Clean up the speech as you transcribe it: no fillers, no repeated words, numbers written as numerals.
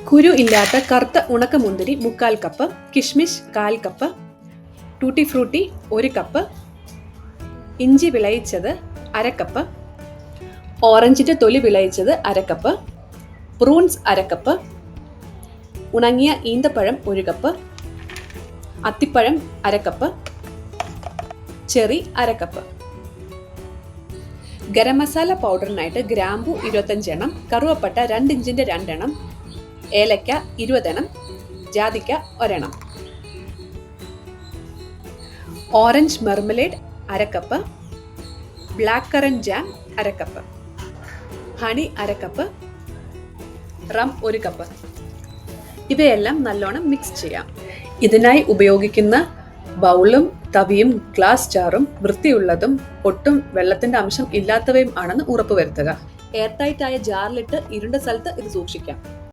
കുരു ഇല്ലാത്ത കറുത്ത ഉണക്കമുന്തിരി 3/4 കപ്പ്, കിഷ്മിഷ് 1/4 കപ്പ്, ടൂട്ടി ഫ്രൂട്ടി 1 കപ്പ്, ഇഞ്ചി വിളയിച്ചത് 1/2 കപ്പ്, ഓറഞ്ചിൻ്റെ തൊലി വിളയിച്ചത് 1/2 കപ്പ്, പ്രൂൺസ് 1/2 കപ്പ്, ഉണങ്ങിയ ഈന്തപ്പഴം 1 കപ്പ്, അത്തിപ്പഴം 1/2 cup, cherry 1/2 cup. Garam masala പൗഡറിനായിട്ട് ഗ്രാമ്പു 25 എണ്ണം, കറുവപ്പട്ട 2 ഇഞ്ചിൻ്റെ 2 എണ്ണം, ഏലക്ക 20 എണ്ണം, ജാതിക്ക 1 എണ്ണം. Orange marmalade 1/2 cup, black currant jam 1/2 cup, honey 1/2 cup, rum 1 cup. ഇവയെല്ലാം നല്ലോണം മിക്സ് ചെയ്യാം. ഇതിനായി ഉപയോഗിക്കുന്ന ബൗളും തവിയും ഗ്ലാസ് ജാറും വൃത്തിയുള്ളതും ഒട്ടും വെള്ളത്തിന്റെ അംശം ഇല്ലാത്തവയും ആണെന്ന് ഉറപ്പുവരുത്തുക. എയർ ടൈറ്റ് ആയ ജാറിലിട്ട് ഇരുണ്ട സ്ഥലത്ത് ഇത് സൂക്ഷിക്കാം.